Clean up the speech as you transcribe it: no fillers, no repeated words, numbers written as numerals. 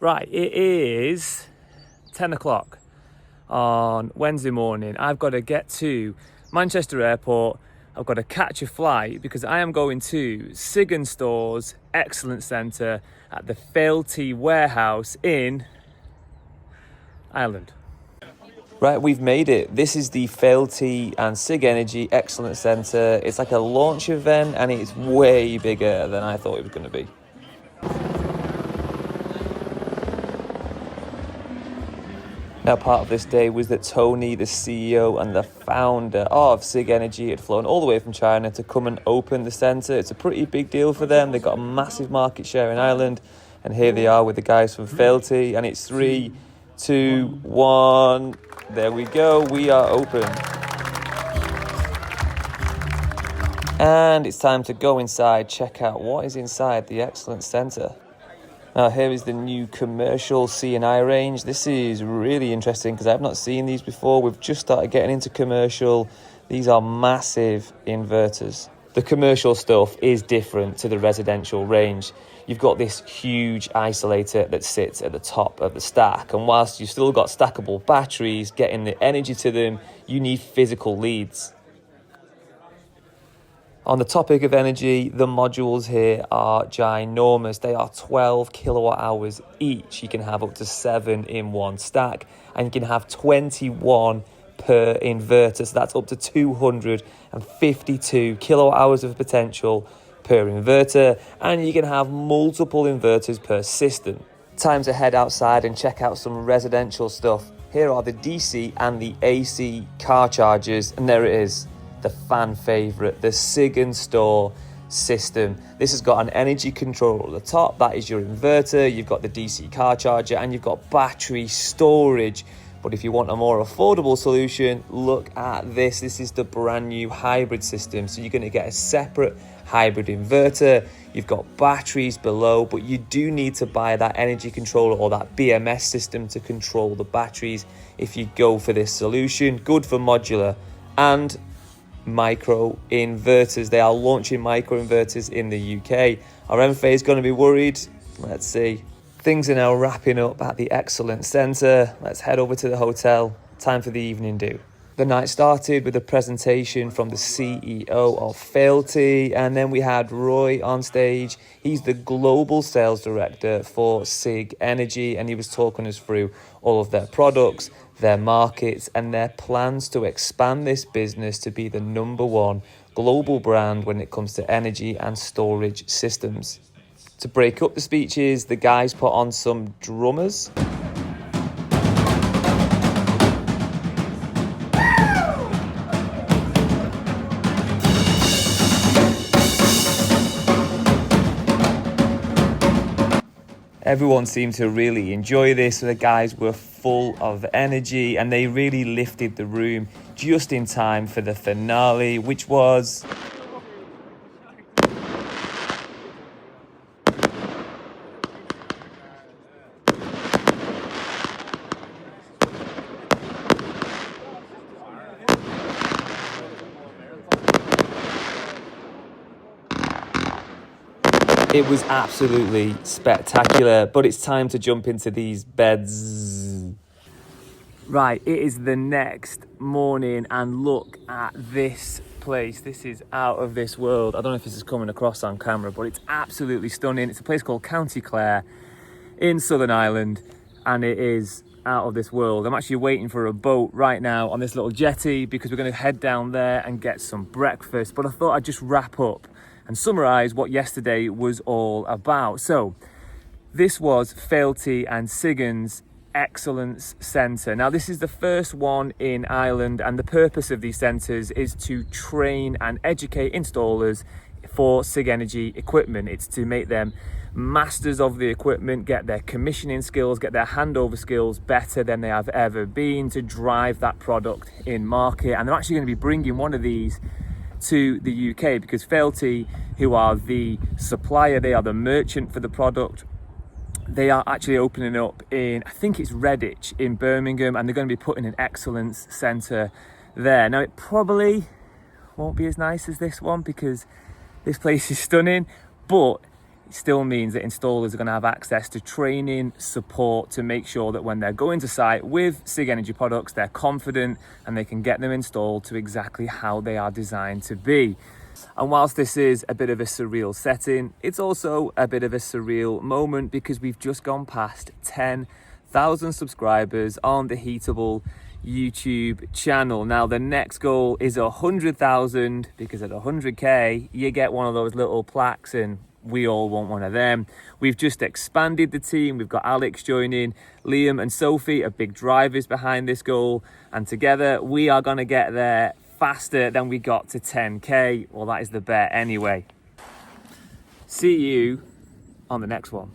Right, it is 10 o'clock on Wednesday morning. I've got to get to Manchester Airport. I've got to catch a flight because I am going to SigEnergy's Excellence Centre at the Fealty warehouse in Ireland. Right, we've made it. This is the Fealty and SigEnergy Excellence Centre. It's like a launch event and it's way bigger than I thought it was going to be. Now, part of this day was that Tony, the CEO and the founder of SigEnergy, had flown all the way from China to come and open the centre. It's a pretty big deal for them. They've got a massive market share in Ireland. And here they are with the guys from Fealty. And it's 3, 2, 1. There we go. We are open. And it's time to go inside, check out what is inside the Excellence Centre. Now, here is the new commercial C&I range. This is really interesting because I've not seen these before. We've just started getting into commercial. These are massive inverters. The commercial stuff is different to the residential range. You've got this huge isolator that sits at the top of the stack. And whilst you've still got stackable batteries, getting the energy to them, you need physical leads. On the topic of energy, the modules here are ginormous. They are 12 kilowatt hours each. You can have up to 7 in one stack, and you can have 21 per inverter. So that's up to 252 kilowatt hours of potential per inverter, and you can have multiple inverters per system. Time to head outside and check out some residential stuff. Here are the DC and the AC car chargers, and there it is. The fan favourite, the SigEnergy system. This has got an energy controller at the top. That is your inverter. You've got the DC car charger and you've got battery storage. But if you want a more affordable solution, look at this. This is the brand new hybrid system. So you're going to get a separate hybrid inverter. You've got batteries below, but you do need to buy that energy controller or that BMS system to control the batteries if you go for this solution. Good for modular and micro inverters. They are launching micro inverters in the UK. Are MFAs going to be worried? Let's see. Things are now wrapping up at the Excellence Centre. Let's head over to the hotel. Time for the evening do. The night started with a presentation from the CEO of Fealty, and then we had Roy on stage. He's the global sales director for SigEnergy, and he was talking us through all of their products, their markets, and their plans to expand this business to be the #1 global brand when it comes to energy and storage systems. To break up the speeches, the guys put on some drummers. Everyone seemed to really enjoy this. So the guys were full of energy and they really lifted the room just in time for the finale, which was... It was absolutely spectacular, but it's time to jump into these beds. Right, it is the next morning and look at this place. This is out of this world. I don't know if this is coming across on camera, but it's absolutely stunning. It's a place called County Clare in Southern Ireland, and it is out of this world. I'm actually waiting for a boat right now on this little jetty because we're going to head down there and get some breakfast. But I thought I'd just wrap up and summarize what yesterday was all about. So this was Fealty and SigEnergy's Excellence Centre. Now this is the first one in Ireland, and the purpose of these centres is to train and educate installers for SigEnergy equipment. It's to make them masters of the equipment, get their commissioning skills, get their handover skills better than they have ever been, to drive that product in market. And they're actually going to be bringing one of these to the UK because Fealty, who are the supplier, they are the merchant for the product, they are actually opening up in, I think it's Redditch in Birmingham, and they're going to be putting an Excellence Centre there. Now it probably won't be as nice as this one because this place is stunning, but still means that installers are going to have access to training, support to make sure that when they're going to site with SigEnergy products, they're confident and they can get them installed to exactly how they are designed to be. And whilst this is a bit of a surreal setting, it's also a bit of a surreal moment because we've just gone past 10,000 subscribers on the Heatable YouTube channel. Now the next goal is 100,000, because at 100k you get one of those little plaques, and we all want one of them. We've just expanded the team. We've got Alex joining, Liam and Sophie are big drivers behind this goal, and together we are going to get there faster than we got to 10k. Well, that is the bet anyway. See you on the next one.